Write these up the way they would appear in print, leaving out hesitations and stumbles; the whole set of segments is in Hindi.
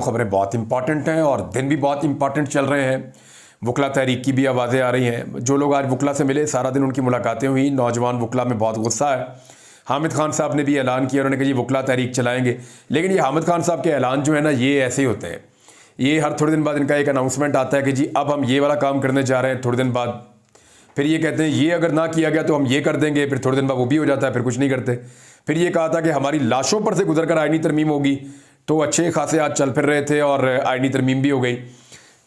खबरें बहुत इंपॉर्टेंट हैं और दिन भी बहुत इंपॉर्टेंट चल रहे हैं। वकला तहरीक की भी आवाज़ें आ रही हैं। जो लोग आज वकला से मिले, सारा दिन उनकी मुलाकातें हुई। नौजवान वकला में बहुत गुस्सा है। हामिद खान साहब ने भी ऐलान किया, उन्होंने कहा जी वकला तहरीक चलाएंगे। लेकिन ये हामिद खान साहब के ऐलान जो है ना, ये ऐसे ही होते हैं। ये हर थोड़े दिन बाद इनका एक अनाउंसमेंट आता है कि जी अब हम ये वाला काम करने जा रहे हैं। थोड़े दिन बाद फिर ये कहते हैं ये अगर ना किया गया तो हम ये कर देंगे। फिर थोड़े दिन बाद वो भी हो जाता है, फिर कुछ नहीं करते। फिर ये कहा था कि हमारी लाशों पर से गुजर कर आईनी तरमीम होगी, तो अच्छे खासे आज चल फिर रहे थे और आईनी तरमीम भी हो गई।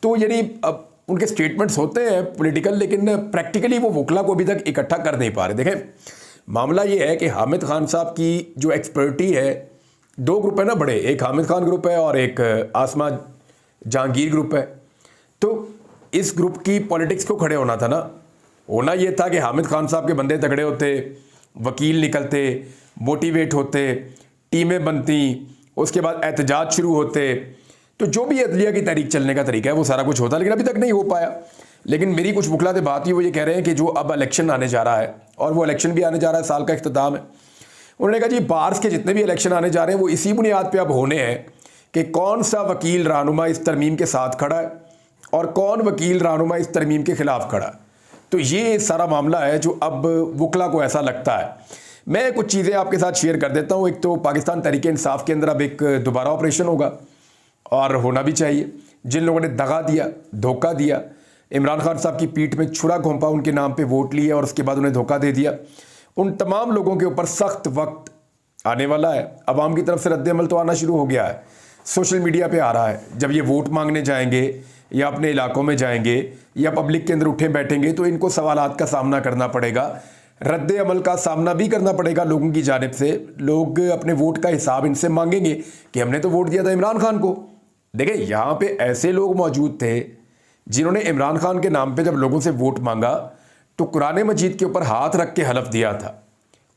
तो यानी अब उनके स्टेटमेंट्स होते हैं पॉलिटिकल, लेकिन प्रैक्टिकली वो वकला को अभी तक इकट्ठा कर नहीं पा रहे। देखें, मामला ये है कि हामिद खान साहब की जो एक्सपर्टी है, दो ग्रुप है ना बड़े, एक हामिद खान ग्रुप है और एक आसमा जहांगीर ग्रुप है। तो इस ग्रुप की पॉलिटिक्स को खड़े होना था ना। होना ये था कि हामिद खान साहब के बंदे तगड़े होते, वकील निकलते, मोटिवेट होते, टीमें बनती, उसके बाद एहतजाज शुरू होते। तो जो भी अदलिया की तहरीक चलने का तरीका है वो सारा कुछ होता, लेकिन अभी तक नहीं हो पाया। लेकिन मेरी कुछ वकला से बात हुई, वो ये कह रहे हैं कि जो अब इलेक्शन आने जा रहा है, और वो इलेक्शन भी आने जा रहा है, साल का इख्तिताम है। उन्होंने कहा जी बार्स के जितने भी इलेक्शन आने जा रहे हैं वो इसी बुनियाद पर अब होने हैं कि कौन सा वकील रहनुमा इस तरमीम के साथ खड़ा है और कौन वकील रहनुमा इस तरमीम के खिलाफ खड़ा है। तो ये सारा मामला है जो अब वकला को ऐसा लगता है। मैं कुछ चीज़ें आपके साथ शेयर कर देता हूँ। एक तो पाकिस्तान तहरीक इंसाफ के अंदर अब एक दोबारा ऑपरेशन होगा, और होना भी चाहिए। जिन लोगों ने दगा दिया, धोखा दिया, इमरान खान साहब की पीठ में छुरा घोंपा, उनके नाम पे वोट लिए और उसके बाद उन्हें धोखा दे दिया, उन तमाम लोगों के ऊपर सख्त वक्त आने वाला है। अवाम की तरफ से रद्द-ए-अमल तो आना शुरू हो गया है, सोशल मीडिया पे आ रहा है। जब ये वोट मांगने जाएंगे या अपने इलाकों में जाएंगे या पब्लिक के अंदर उठे बैठेंगे तो इनको सवालात का सामना करना पड़ेगा, रद्द-ए-अमल का सामना भी करना पड़ेगा लोगों की जानिब से। लोग अपने वोट का हिसाब इनसे मांगेंगे कि हमने तो वोट दिया था इमरान खान को। देखें, यहाँ पे ऐसे लोग मौजूद थे जिन्होंने इमरान खान के नाम पे जब लोगों से वोट मांगा तो कुरान मजीद के ऊपर हाथ रख के हलफ दिया था,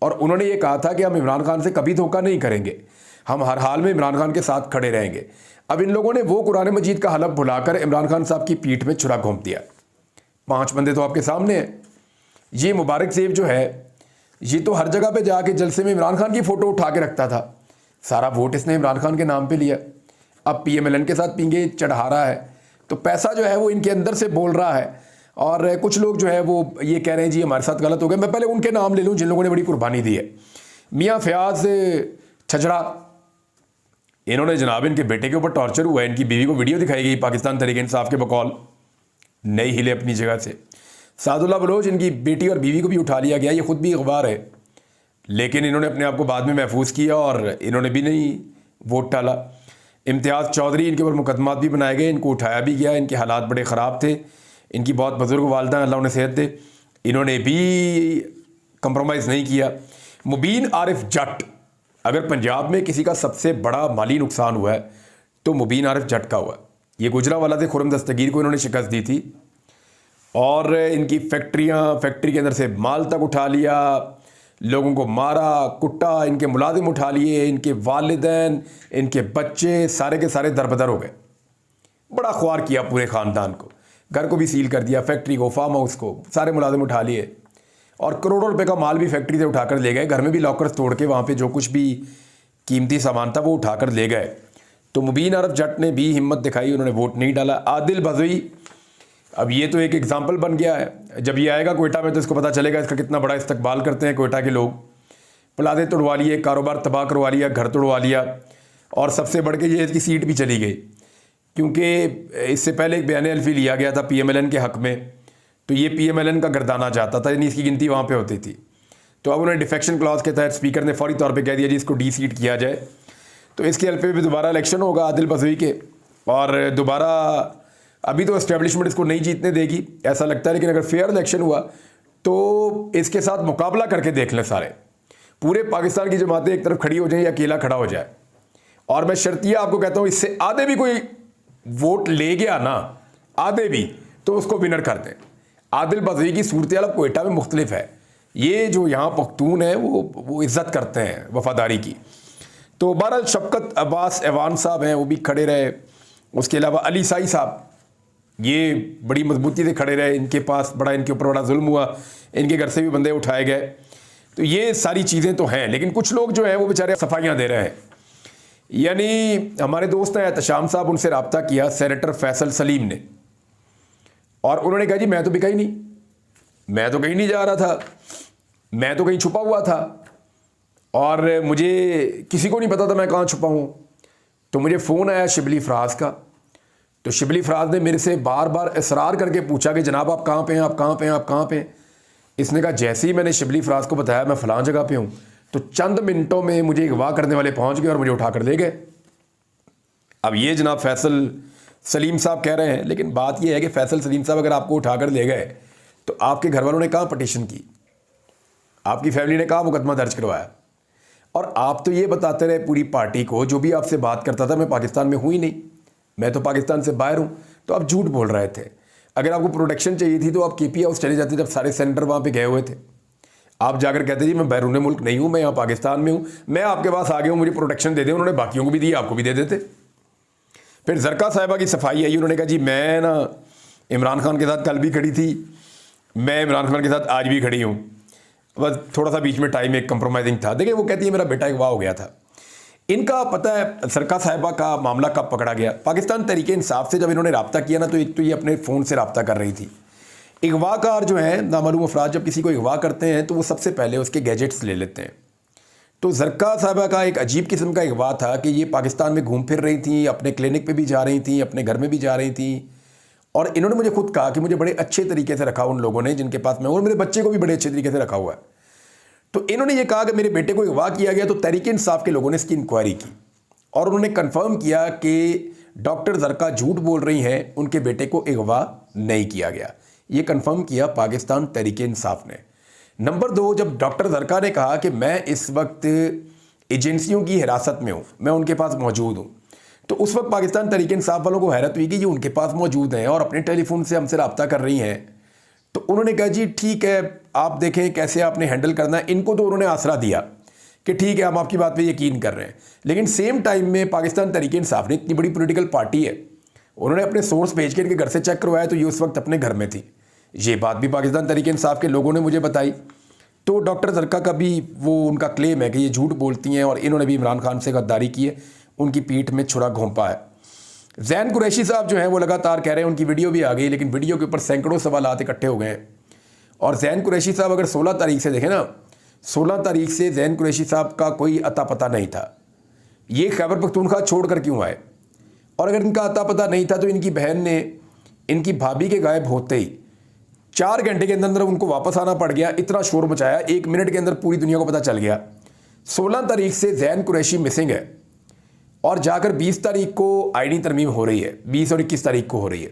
और उन्होंने ये कहा था कि हम इमरान खान से कभी धोखा नहीं करेंगे, हम हर हाल में इमरान खान के साथ खड़े रहेंगे। अब इन लोगों ने वो कुरान मजीद का हलफ भुलाकर इमरान खान साहब की पीठ में छुरा घोंप दिया। 5 बंदे तो आपके सामने हैं। ये मुबारक सेब जो है, ये तो हर जगह पे जाके जलसे में इमरान खान की फ़ोटो उठा के रखता था। सारा वोट इसने इमरान खान के नाम पे लिया। अब PMLN के साथ पींगे चढ़ा रहा है, तो पैसा जो है वो इनके अंदर से बोल रहा है। और कुछ लोग जो है वो ये कह रहे हैं जी हमारे साथ गलत हो गया। मैं पहले उनके नाम ले लूँ जिन लोगों ने बड़ी कुर्बानी दी है। मियाँ फयाज छजड़ा, इन्होंने जनाब इनके बेटे के ऊपर टॉर्चर हुआ है, इनकी बीवी को वीडियो दिखाई गई पाकिस्तान तहरीक इंसाफ के बकौल, नहीं हिले अपनी जगह से। सादुल्ला बलोच, इनकी बेटी और बीवी को भी उठा लिया गया, ये खुद भी अखबार है, लेकिन इन्होंने अपने आप को बाद में महफूज किया और इन्होंने भी नहीं वोट डाला। इम्तियाज़ चौधरी, इनके ऊपर मुकदमात भी बनाए गए, इनको उठाया भी गया, इनके हालात बड़े ख़राब थे। इनकी बहुत बुजुर्ग वालदा, अल्लाह उन्हें सेहत दे, इन्होंने भी कंप्रोमाइज़ नहीं किया। मुबीन आरिफ जट, अगर पंजाब में किसी का सबसे बड़ा माली नुकसान हुआ है तो मुबीन आरिफ जट का हुआ। ये गुजरांवाला से खुरम दस्तगीर को इन्होंने शिकस्त दी थी और इनकी फैक्ट्री के अंदर से माल तक उठा लिया, लोगों को मारा कुटा, इनके मुलाजिम उठा लिए, इनके वालिदैन, इनके बच्चे सारे के सारे दरबदर हो गए। बड़ा ख्वार किया पूरे ख़ानदान को, घर को भी सील कर दिया, फैक्ट्री को, फार्म हाउस को, सारे मुलाजिम उठा लिए और करोड़ों रुपए का माल भी फैक्ट्री से उठाकर ले गए। घर में भी लॉकर्स तोड़ के वहाँ पे जो कुछ भी कीमती सामान था वो उठाकर ले गए। तो मुबीन आरिफ जट ने भी हिम्मत दिखाई, उन्होंने वोट नहीं डाला। आदिल बजवी, अब ये तो एक एग्जाम्पल बन गया है। जब ये आएगा कोयटा में तो इसको पता चलेगा इसका कितना बड़ा इस्तकबाल करते हैं कोयटा के लोग। प्लाजे तोड़वा लिए, कारोबार तबाह करवा लिया, घर तोड़वा लिया, और सबसे बढ़ के ये इसकी सीट भी चली गई, क्योंकि इससे पहले एक बयान अल्फी लिया गया था PMLN के हक़ में, तो ये PMLN का गर्दाना चाहता था, यानी इसकी गिनती वहाँ पे होती थी। तो अब उन्हें डिफेक्शन क्लॉज के तहत स्पीकर ने फौरी तौर पे कह दिया जी इसको डी सीट किया जाए। तो इसके हल्फे भी दोबारा इलेक्शन होगा आदिल बजवी के, और दोबारा अभी तो एस्टेब्लिशमेंट इसको नहीं जीतने देगी ऐसा लगता है, लेकिन अगर फेयर इलेक्शन हुआ तो इसके साथ मुकाबला करके देख लें सारे, पूरे पाकिस्तान की जमातें एक तरफ खड़ी हो जाए या अकेला खड़ा हो जाए। और मैं शर्तिया आपको कहता हूँ, इससे आधे भी कोई वोट ले गया ना, आधे भी, तो उसको विनर कर दें। आदिल बजवी की सूरत हाल कोयटा में मुख्तलिफ है। ये जो यहाँ पख्तून है वो इज़्ज़त करते हैं वफादारी की। तो बहरहाल शफकत अब्बास ऐवान साहब हैं, वो भी खड़े रहे। उसके अलावा अली साई साहब, ये बड़ी मजबूती से खड़े रहे, इनके पास इनके ऊपर बड़ा जुल्म हुआ, इनके घर से भी बंदे उठाए गए। तो ये सारी चीज़ें तो हैं, लेकिन कुछ लोग जो हैं वो बेचारे सफाइयाँ दे रहे हैं। यानी हमारे दोस्त हैं एहतशाम साहब, उनसे रब्ता किया सेनेटर फैसल सलीम ने, और उन्होंने कहा जी मैं तो भी कहीं नहीं, मैं तो कहीं नहीं जा रहा था, मैं तो कहीं छुपा हुआ था और मुझे किसी को नहीं पता था मैं कहाँ छुपा हूँ। तो मुझे फ़ोन आया शिबली फराज का, तो शिबली फराज ने मेरे से बार बार इसरार करके पूछा कि जनाब आप कहाँ पे हैं, आप कहाँ पे हैं, आप कहाँ पे हैं। इसने कहा जैसे ही मैंने शिबली फराज को बताया मैं फ़लाँ जगह पे हूँ, तो चंद मिनटों में मुझे अगवा करने वाले पहुँच गए और मुझे उठा कर ले गए। अब ये जनाब फैसल सलीम साहब कह रहे हैं, लेकिन बात ये है कि फैसल सलीम साहब अगर आपको उठा कर ले गए तो आपके घर वालों ने कहाँ पटिशन की, आपकी फैमिली ने कहाँ मुकदमा दर्ज करवाया, और आप तो ये बताते रहे पूरी पार्टी को, जो भी आपसे बात करता था मैं पाकिस्तान में हूँ ही नहीं, मैं तो पाकिस्तान से बाहर हूँ, तो आप झूठ बोल रहे थे। अगर आपको प्रोटेक्शन चाहिए थी तो आप केपी हाउस चले जाते जब सारे सेनेटर वहाँ पे गए हुए थे। आप जाकर कहते जी मैं बैरून मुल्क नहीं हूँ, मैं यहाँ पाकिस्तान में हूँ, मैं आपके पास आ गया हूँ, मुझे प्रोटेक्शन दे दें। उन्होंने बाकियों को भी दी, आपको भी दे देते। फिर जरका साहिबा की सफाई आई, उन्होंने कहा जी मैं ना इमरान खान के साथ कल भी खड़ी थी, मैं इमरान खान के साथ आज भी खड़ी हूँ, बस थोड़ा सा बीच में टाइम एक कंप्रोमाइजिंग था। देखिए वो कहती है मेरा बेटा अगवा हो गया था। इनका पता है सरका साहिबा का मामला कब पकड़ा गया? पाकिस्तान तहरीक इंसाफ से जब इन्होंने रब्ता किया ना, तो एक तो ये अपने फ़ोन से रब्ता कर रही थी। अगवाकार जो है नामालूम अफराद जब किसी को अगवा करते हैं तो वो सबसे पहले उसके गैजेट्स ले लेते हैं। तो जरका साहिबा का एक अजीब किस्म का अगवा था कि ये पाकिस्तान में घूम फिर रही थी, अपने क्लिनिक पे भी जा रही थी, अपने घर में भी जा रही थी, और इन्होंने मुझे खुद कहा कि मुझे बड़े अच्छे तरीके से रखा उन लोगों ने जिनके पास मैं, और मेरे बच्चे को भी बड़े अच्छे तरीके से रखा हुआ है। तो इन्होंने ये कहा कि मेरे बेटे को अगवा किया गया, तो तहरीक इंसाफ के लोगों ने इसकी इंक्वायरी की और उन्होंने कंफर्म किया कि डॉक्टर जरका झूठ बोल रही हैं, उनके बेटे को अगवा नहीं किया गया। ये कंफर्म किया पाकिस्तान तहरीक इंसाफ ने। नंबर 2, जब डॉक्टर जरका ने कहा कि मैं इस वक्त एजेंसियों की हिरासत में हूँ, मैं उनके पास मौजूद हूँ, तो उस वक्त पाकिस्तान तहरीक इंसाफ वालों को हैरत हुई कि ये उनके पास मौजूद हैं और अपने टेलीफोन से हमसे रब्ता कर रही हैं। तो उन्होंने कहा जी ठीक है, आप देखें कैसे आपने हैंडल करना है। इनको तो उन्होंने आसरा दिया कि ठीक है हम आपकी बात पे यकीन कर रहे हैं, लेकिन सेम टाइम में पाकिस्तान तहरीक इंसाफ ने, इतनी बड़ी पॉलिटिकल पार्टी है, उन्होंने अपने सोर्स भेज के इनके घर से चेक करवाया तो ये उस वक्त अपने घर में थी। ये बात भी पाकिस्तान तहरीक इंसाफ के लोगों ने मुझे बताई। तो डॉक्टर जरका का भी वो उनका क्लेम है कि ये झूठ बोलती हैं और इन्होंने भी इमरान खान से गद्दारी की है, उनकी पीठ में छुरा घोंपा है। जैन कुरैशी साहब जो हैं वो लगातार कह रहे हैं, उनकी वीडियो भी आ गई, लेकिन वीडियो के ऊपर सैकड़ों सवालात इकट्ठे हो गए हैं। और जैन कुरैशी साहब अगर 16 तारीख से देखें ना, 16 तारीख से जैन कुरैशी साहब का कोई अता पता नहीं था। ये खैबर पख्तूनख्वा छोड़ कर क्यों आए? और अगर इनका अता पता नहीं था तो इनकी बहन ने इनकी भाभी के गायब होते ही 4 घंटे के अंदर उनको वापस आना पड़ गया, इतना शोर मचाया, 1 मिनट के अंदर पूरी दुनिया को पता चल गया। 16 तारीख से जैन कुरैशी मिसिंग है और जाकर 20 तारीख को आईनी तरमीम हो रही है, 20 और 21 तारीख को हो रही है।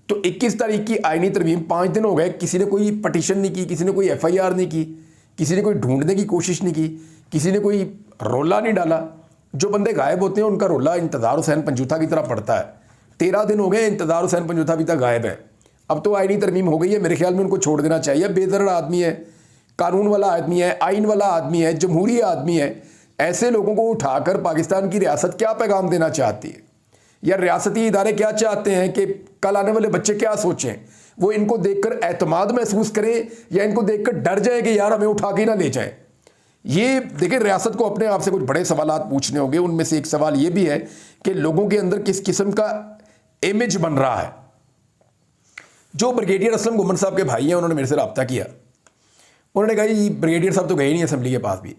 तो 21 तारीख की आईनी तरमीम, 5 दिन हो गए, किसी ने कोई पटिशन नहीं की, किसी ने कोई FIR नहीं की, किसी ने कोई ढूंढने की कोशिश नहीं की, किसी ने कोई रोला नहीं डाला। जो बंदे गायब होते हैं उनका रोला इंतज़ार हुसैन पंजूथा की तरह पड़ता है। 13 दिन हो गए, इंतज़ार हुसैन पंजूथा अभी तक गायब है। अब तो आईनी तरमीम हो गई है, मेरे ख्याल में उनको छोड़ देना चाहिए। बेदरड़ आदमी है, कानून वाला आदमी है, आइन वाला आदमी है, जमहूरी आदमी है। ऐसे लोगों को उठाकर पाकिस्तान की रियासत क्या पैगाम देना चाहती है, या रियासती इदारे क्या चाहते हैं कि कल आने वाले बच्चे क्या सोचें? वो इनको देखकर एतमाद महसूस करें या इनको देखकर डर जाए कि यार हमें उठा के ना ले जाएं? ये देखिए, रियासत को अपने आप से कुछ बड़े सवालात पूछने होंगे। उनमें से एक सवाल ये भी है कि लोगों के अंदर किस किस्म का इमेज बन रहा है। जो ब्रिगेडियर असलम गुमन साहब के भाई हैं, उन्होंने मेरे से रब्ता किया। उन्होंने कहा जी ब्रिगेडियर साहब तो गए नहीं असेंबली के पास भी।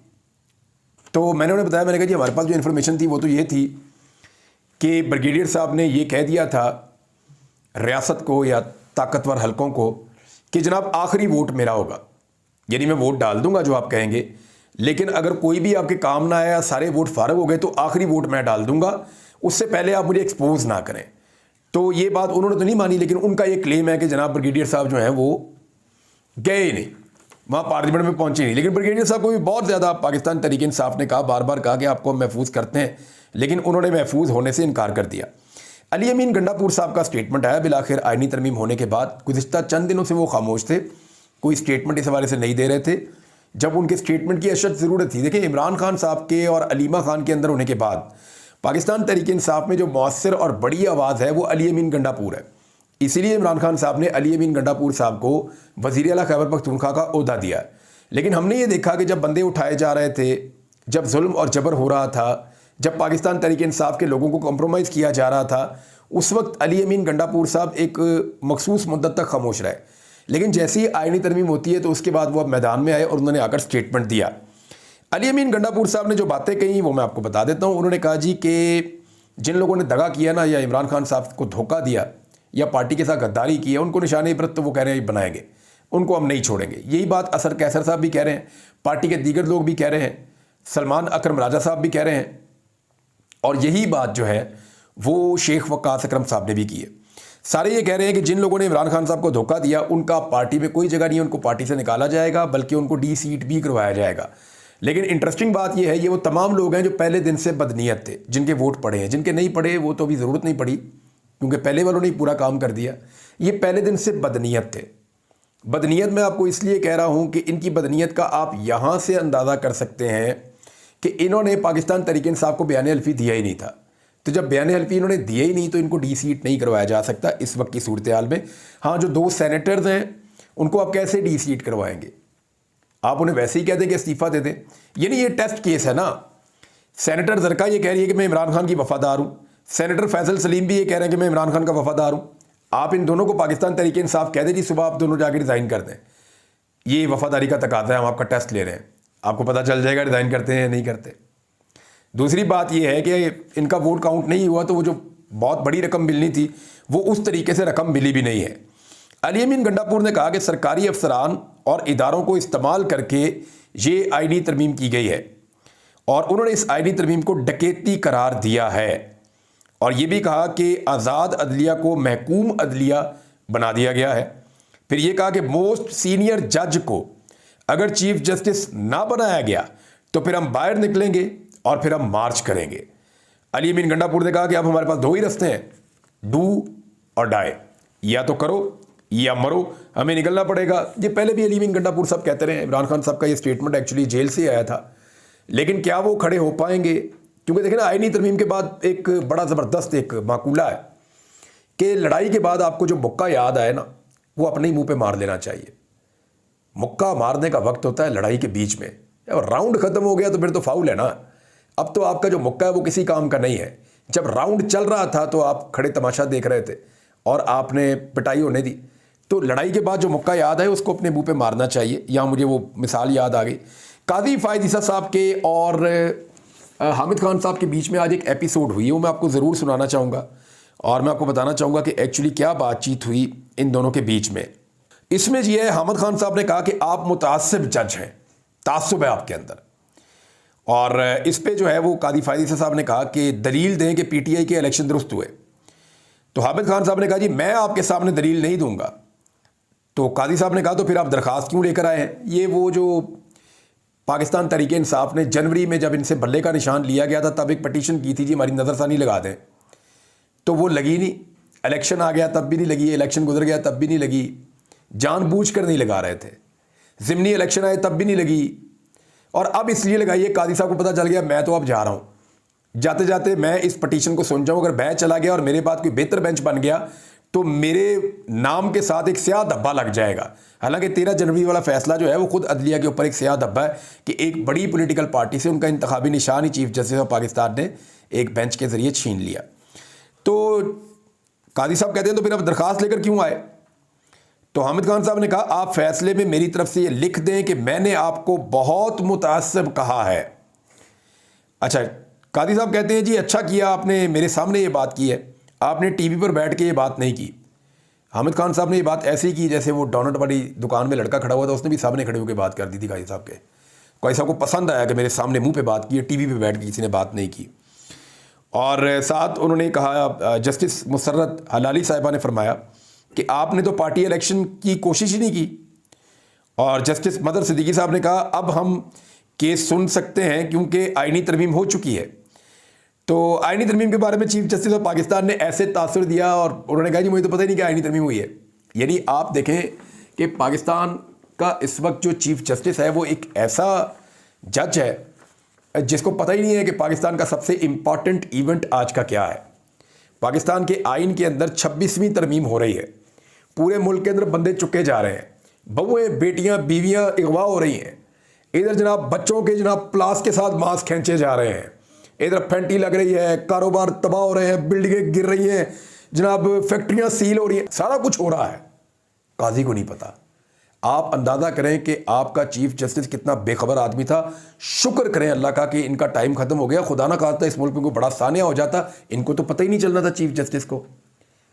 तो मैंने उन्हें बताया, मैंने कहा जी हमारे पास जो इन्फॉर्मेशन थी वो तो ये थी कि ब्रिगेडियर साहब ने ये कह दिया था रियासत को या ताकतवर हलकों को कि जनाब आखिरी वोट मेरा होगा, यानी मैं वोट डाल दूंगा जो आप कहेंगे, लेकिन अगर कोई भी आपके काम ना आया, सारे वोट फारग हो गए, तो आखिरी वोट मैं डाल दूंगा, उससे पहले आप मुझे एक्सपोज ना करें। तो ये बात उन्होंने तो नहीं मानी, लेकिन उनका ये क्लेम है कि जनाब ब्रिगेडियर साहब जो हैं वो गए ही नहीं, वहाँ पार्लियामेंट में पहुंचे नहीं। लेकिन ब्रिगेडियर साहब को भी बहुत ज़्यादा पाकिस्तान तहरीक इंसाफ ने कहा, बार बार कहा कि आपको हम महफूज करते हैं, लेकिन उन्होंने महफूज होने से इनकार कर दिया। अली अमीन गंडापुर साहब का स्टेटमेंट आया बिलाखिर आईनी तरमीम होने के बाद। गुज़िश्ता चंद दिनों से वो खामोश थे, कोई स्टेटमेंट इस हवाले से नहीं दे रहे थे, जब उनके स्टेटमेंट की अशद ज़रूरत थी। देखिए, इमरान खान साहब के और अलीमा खान के अंदर होने के बाद पाकिस्तान तहरीक इंसाफ में जो मौसर और बड़ी आवाज़ है वो अली अमीन गंडापुर है। इसीलिए इमरान खान साहब ने अली अमीन गंडापुर साहब को वज़ीर आला खैबर पख्तूनख्वा का ओहदा दिया। लेकिन हमने ये देखा कि जब बंदे उठाए जा रहे थे, जब जुल्म और जबर हो रहा था, जब पाकिस्तान तहरीक इंसाफ के लोगों को कॉम्प्रोमाइज़ किया जा रहा था, उस वक्त अली अमीन गंडापुर साहब एक मखसूस मुद्दत तक खामोश रहे, लेकिन जैसे ही आईनी तरमीम होती है तो उसके बाद वो अब मैदान में आए और उन्होंने आकर स्टेटमेंट दिया। अली अमीन गंडापुर साहब ने जो बातें कही वो मैं आपको बता देता हूँ। उन्होंने कहा जी कि जिन लोगों ने दगा किया ना, या इमरान खान साहब को धोखा दिया या पार्टी के साथ गद्दारी की है, उनको निशाने इबरत तो वो कह रहे हैं बनाएंगे, उनको हम नहीं छोड़ेंगे। यही बात असर कैसर साहब भी कह रहे हैं, पार्टी के दीगर लोग भी कह रहे हैं, सलमान अकरम राजा साहब भी कह रहे हैं, और यही बात जो है वो शेख वकास अकरम साहब ने भी की है। सारे ये कह रहे हैं कि जिन लोगों ने इमरान खान साहब को धोखा दिया उनका पार्टी में कोई जगह नहीं है, उनको पार्टी से निकाला जाएगा, बल्कि उनको डी सीट भी करवाया जाएगा। लेकिन इंटरेस्टिंग बात यह है, ये वो तमाम लोग हैं जो पहले दिन से बदनीयत थे, जिनके वोट पड़े हैं। जिनके नहीं पड़े वो तो अभी ज़रूरत नहीं पड़ी क्योंकि पहले वालों ने पूरा काम कर दिया। ये पहले दिन से बदनीयत थे। बदनीयत मैं आपको इसलिए कह रहा हूँ कि इनकी बदनीयत का आप यहाँ से अंदाज़ा कर सकते हैं कि इन्होंने पाकिस्तान तहरीक इंसाफ को बयान हल्फी दिया ही नहीं था। तो जब बयान हल्फी इन्होंने दिया ही नहीं तो इनको डी सीट नहीं करवाया जा सकता इस वक्त की सूरत हाल में। हाँ, जो 2 सेनेटर्स हैं उनको आप कैसे डी सीट करवाएंगे? आप उन्हें वैसे ही कह दें कि इस्तीफ़ा दे दें। यानी ये टेस्ट केस है ना। सेनेटर जरका ये कह रही है कि मैं इमरान खान की वफादार हूँ, सेनेटर फैसल सलीम भी ये कह रहे हैं कि मैं इमरान खान का वफादार हूँ। आप इन दोनों को पाकिस्तान तहरीक इंसाफ कह दें जी सुबह आप दोनों जाकर रिज़ाइन कर दें, ये वफादारी का तकाज़ा है, हम आपका टेस्ट ले रहे हैं, आपको पता चल जाएगा रिज़ाइन करते हैं या नहीं करते। दूसरी बात यह है कि इनका वोट काउंट नहीं हुआ तो वो जो बहुत बड़ी रकम मिलनी थी वो उस तरीके से रकम मिली भी नहीं है। अली अमीन गंडापुर ने कहा कि सरकारी अफसरान और इदारों को इस्तेमाल करके ये आईनी तरमीम की गई है और उन्होंने इस आईनी तरमीम को डकैती करार दिया है, और ये भी कहा कि आज़ाद अदलिया को महकूम अदलिया बना दिया गया है। फिर ये कहा कि मोस्ट सीनियर जज को अगर चीफ जस्टिस ना बनाया गया तो फिर हम बाहर निकलेंगे और फिर हम मार्च करेंगे। अली अमीन गंडापुर ने कहा कि अब हमारे पास 2 ही रास्ते हैं, डू और डाई, या तो करो या मरो, हमें निकलना पड़ेगा। ये पहले भी अली अमीन गंडापुर साहब कहते रहे। इमरान खान साहब का ये स्टेटमेंट एक्चुअली जेल से आया था, लेकिन क्या वो खड़े हो पाएंगे? क्योंकि देखें ना, आईनी तरमीम के बाद एक बड़ा ज़बरदस्त एक माकूला है कि लड़ाई के बाद आपको जो मुक्का याद आए ना वो अपने ही मुंह पे मार लेना चाहिए। मुक्का मारने का वक्त होता है लड़ाई के बीच में, जब राउंड ख़त्म हो गया तो फिर तो फाउल है ना। अब तो आपका जो मुक्का है वो किसी काम का नहीं है। जब राउंड चल रहा था तो आप खड़े तमाशा देख रहे थे और आपने पिटाई होने दी। तो लड़ाई के बाद जो मुक्का याद है उसको अपने मुंह पे मारना चाहिए। यहाँ मुझे वो मिसाल याद आ गई काजी फ़ायद ईसा साहब के और हामिद खान साहब के बीच में आज एक एपिसोड हुई है, वो मैं आपको ज़रूर सुनाना चाहूँगा और मैं आपको बताना चाहूँगा कि एक्चुअली क्या बातचीत हुई इन दोनों के बीच में। इसमें ये है, हामिद खान साहब ने कहा कि आप मुतासिब जज हैं, तासुब है आपके अंदर, और इस पे जो है वो काजी फ़ायद ईसा साहब ने कहा कि दलील दें कि पीटीआई के इलेक्शन दुरुस्त हुए। तो हामिद खान साहब ने कहा जी मैं आपके सामने दलील नहीं दूंगा। तो काजी साहब ने कहा तो फिर आप दरख्वास्त क्यों लेकर आए हैं? ये वो जो पाकिस्तान तहरीक इंसाफ ने जनवरी में जब इनसे बल्ले का निशान लिया गया था तब एक पटिशन की थी जी हमारी नज़रसानी लगा दें, तो वो लगी नहीं। इलेक्शन आ गया तब भी नहीं लगी, इलेक्शन गुजर गया तब भी नहीं लगी, जानबूझकर नहीं लगा रहे थे। ज़िमनी इलेक्शन आए तब भी नहीं लगी, और अब इसलिए लगाई है काजी साहब को पता चल गया मैं तो अब जा रहा हूँ, जाते जाते मैं इस पटिशन को सुन जाऊँ, अगर मैं चला गया और मेरे बाद कोई बेहतर बेंच बन गया तो मेरे नाम के साथ एक स्याह धब्बा लग जाएगा। हालांकि 13 जनवरी वाला फैसला जो है वो खुद अदलिया के ऊपर एक स्याह धब्बा है कि एक बड़ी पॉलिटिकल पार्टी से उनका इंतखाबी निशान ही चीफ जस्टिस ऑफ पाकिस्तान ने एक बेंच के ज़रिए छीन लिया। तो काजी साहब कहते हैं तो फिर अब दरख्वास्त लेकर क्यों आए? तो हामिद खान साहब ने कहा आप फैसले में मेरी तरफ से ये लिख दें कि मैंने आपको बहुत मुतासिब कहा है। अच्छा, काजी साहब कहते हैं जी अच्छा किया आपने मेरे सामने ये बात की है, आपने टीवी पर बैठ के ये बात नहीं की। हामिद खान साहब ने ये बात ऐसे ही की जैसे वो डोनट वाली दुकान में लड़का खड़ा हुआ था, उसने भी सामने खड़े होकर बात कर दी थी काजी साहब के। काजी साहब को पसंद आया कि मेरे सामने मुंह पे बात की है, टीवी पे बैठ के किसी ने बात नहीं की। और साथ उन्होंने कहा, जस्टिस मुसर्रत हलाली साहिबा ने फरमाया कि आपने तो पार्टी इलेक्शन की कोशिश ही नहीं की। और जस्टिस मदर सिद्दीकी साहब ने कहा अब हम केस सुन सकते हैं क्योंकि आईनी तरमीम हो चुकी है। तो आईनी तरमीम के बारे में चीफ जस्टिस ऑफ पाकिस्तान ने ऐसे तासुर दिया और उन्होंने कहा जी मुझे तो पता ही नहीं कि आईनी तरमीम हुई है। यानी आप देखें कि पाकिस्तान का इस वक्त जो चीफ जस्टिस है वो एक ऐसा जज है जिसको पता ही नहीं है कि पाकिस्तान का सबसे इम्पॉर्टेंट इवेंट आज का क्या है। पाकिस्तान के आइन के अंदर 26वीं तरमीम हो रही है, पूरे मुल्क के अंदर बंदे चुके जा रहे हैं, बहुएं बेटियां बीवियां अगवा हो रही हैं, इधर जनाब बच्चों के जनाब प्लास के साथ मांस खींचे जा रहे हैं, इधर फेंटी लग रही है, कारोबार तबाह हो रहे हैं, बिल्डिंगें गिर रही हैं जनाब, फैक्ट्रियां सील हो रही हैं, सारा कुछ हो रहा है, काजी को नहीं पता। आप अंदाजा करें कि आपका चीफ जस्टिस कितना बेखबर आदमी था। शुक्र करें अल्लाह का कि इनका टाइम खत्म हो गया, खुदा ना खास्ता इस मुल्क में कोई बड़ा सानिया हो जाता। इनको तो पता ही नहीं चलना था चीफ जस्टिस को,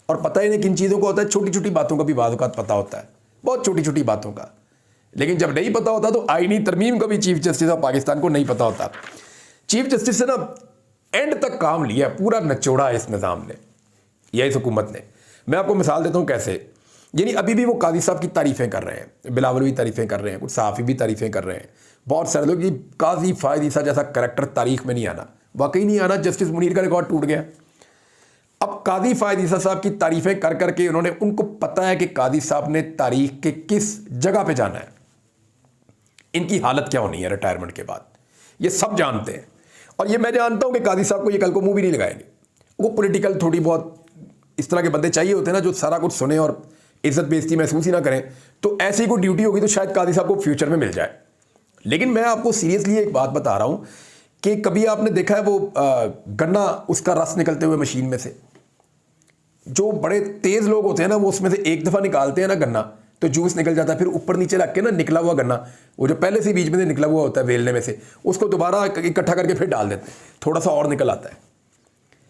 और पता ही नहीं किन चीज़ों को होता है। छोटी छोटी बातों का भी बाज़ औक़ात पता होता है, बहुत छोटी छोटी बातों का, लेकिन जब नहीं पता होता तो आईनी तरमीम का भी चीफ जस्टिस ऑफ पाकिस्तान को नहीं पता होता। चीफ जस्टिस से ना एंड तक काम लिया, पूरा निचोड़ा है इस निज़ाम ने या इस हुकूमत ने। मैं आपको मिसाल देता हूँ कैसे, यानी अभी भी वो काजी साहब की तारीफ़ें कर रहे हैं, बिलावल भी तारीफ़ें कर रहे हैं, कुछ सहाफ़ी भी तारीफ़ें कर रहे हैं, बहुत सारे लोग। ये काजी फ़ायद ईसा जैसा करैक्टर तारीख में नहीं आना, वाकई नहीं आना। जस्टिस मुनीर का रिकॉर्ड टूट गया। अब काजी फ़ायद ईसा साहब की तारीफ़ें कर करके उन्होंने, उनको पता है कि काजी साहब ने तारीख के किस जगह पे जाना है, इनकी हालत क्या होनी है रिटायरमेंट के बाद, ये सब जानते हैं। और ये मैं जानता हूँ कि काजी साहब को ये कल को मुँह भी नहीं लगाएंगे। वो पॉलिटिकल थोड़ी बहुत इस तरह के बंदे चाहिए होते हैं ना, जो सारा कुछ सुने और इज्जत बेइज्जती महसूस ही ना करें। तो ऐसी कोई ड्यूटी होगी तो शायद काजी साहब को फ्यूचर में मिल जाए। लेकिन मैं आपको सीरियसली एक बात बता रहा हूं कि कभी आपने देखा है वो गन्ना, उसका रस निकलते हुए मशीन में से, जो बड़े तेज लोग होते हैं ना, वो उसमें से एक दफ़ा निकालते हैं ना गन्ना, तो जूस निकल जाता है। फिर ऊपर नीचे रख के ना निकला हुआ गन्ना, वो जो पहले से बीच में से निकला हुआ होता है वेलने में से, उसको दोबारा इकट्ठा करके फिर डाल देते हैं, थोड़ा सा और निकल आता है।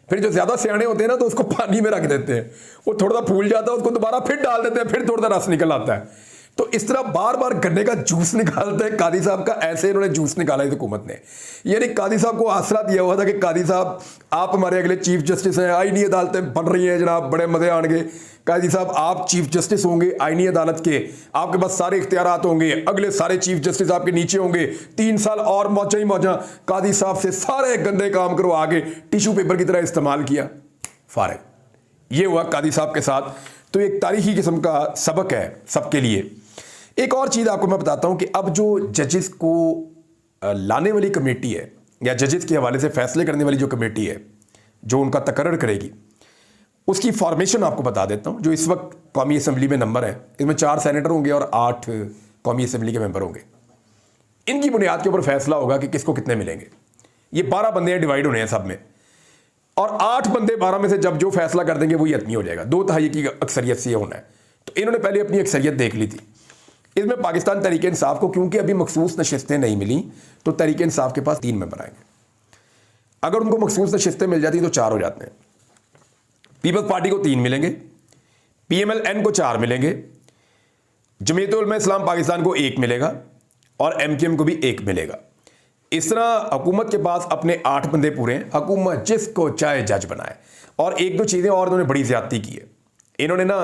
फिर जो ज़्यादा सियाने होते हैं ना, तो उसको पानी में रख देते हैं, वो थोड़ा सा फूल जाता है, उसको दोबारा फिर डाल देते हैं, फिर थोड़ा सा रस निकल आता है। तो इस तरह बार बार गन्ने का जूस निकालते हैं कादी साहब का। ऐसे इन्होंने जूस निकाला इस हुकूमत ने। यानी कादी साहब को आसरा दिया हुआ था कि कादी साहब आप हमारे अगले चीफ जस्टिस हैं, आईनी अदालतें बन रही हैं जनाब, बड़े मज़े आएंगे। कादी साहब आप चीफ जस्टिस होंगे आईनी अदालत के, आपके पास सारे इख्तियारात होंगे, अगले सारे चीफ जस्टिस आपके नीचे होंगे, 3 साल और मौजा ही मौजा कादी साहब से सारे गंदे काम करवा के टिश्यू पेपर की तरह इस्तेमाल किया, फारिग। ये हुआ कादी साहब के साथ। तो एक तारीखी किस्म का सबक है सबके लिए। एक और चीज़ आपको मैं बताता हूं कि अब जो जजेस को लाने वाली कमेटी है, या जजेस के हवाले से फैसले करने वाली जो कमेटी है, जो उनका तकर्रर करेगी, उसकी फॉर्मेशन आपको बता देता हूं। जो इस वक्त कौमी असम्बली में नंबर है, इसमें 4 सेनेटर होंगे और 8 कौमी असम्बली के मेंबर होंगे। इनकी बुनियाद के ऊपर फैसला होगा कि किसको कितने मिलेंगे। ये 12 बंदे डिवाइड होने हैं सब में, और 8 बंदे 12 में से जब जो फैसला कर देंगे वही हतमी हो जाएगा। 2/3 की अक्सरियत से होना है। तो इन्होंने पहले अपनी अक्सरियत देख ली थी। इसमें पाकिस्तान तहरीक इंसाफ को क्योंकि अभी मखसूस नशिस्तें नहीं मिली, तो तहरीक इंसाफ के पास 3 मेंबर आएंगे। अगर उनको मखसूस नशिस्तें मिल जाती तो 4 हो जाते हैं। पीपल्स पार्टी को 3 मिलेंगे, PMLN को 4 मिलेंगे, जमीयत उलमा इस्लाम पाकिस्तान को 1 मिलेगा, और MKM को भी 1 मिलेगा। इस तरह हुकूमत के पास अपने 8 बंदे पूरे हैं। हुकूमत जिसको चाहे जज बनाए। और 1-2 चीज़ें और इन्होंने बड़ी ज्यादती की है। इन्होंने ना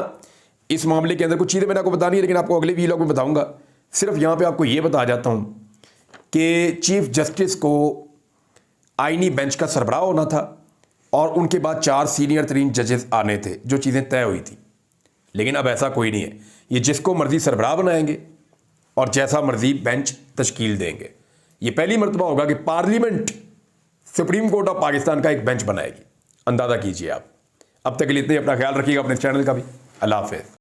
इस मामले के अंदर कुछ चीज़ें मैंने आपको बतानी है, लेकिन आपको अगले वीलॉग में बताऊंगा। सिर्फ यहाँ पे आपको ये बता जाता हूँ कि चीफ जस्टिस को आईनी बेंच का सरबराह होना था, और उनके बाद 4 सीनियर तरीन जजेस आने थे, जो चीज़ें तय हुई थी। लेकिन अब ऐसा कोई नहीं है। ये जिसको मर्जी सरबराह बनाएंगे और जैसा मर्जी बेंच तश्कील देंगे। ये पहली मरतबा होगा कि parliament supreme court of Pakistan का एक बेंच बनाएगी। अंदाज़ा कीजिए आप। अब तक के लिए इतने, अपना ख्याल रखिएगा, अपने चैनल का भी। अल्लाह हाफ़िज़।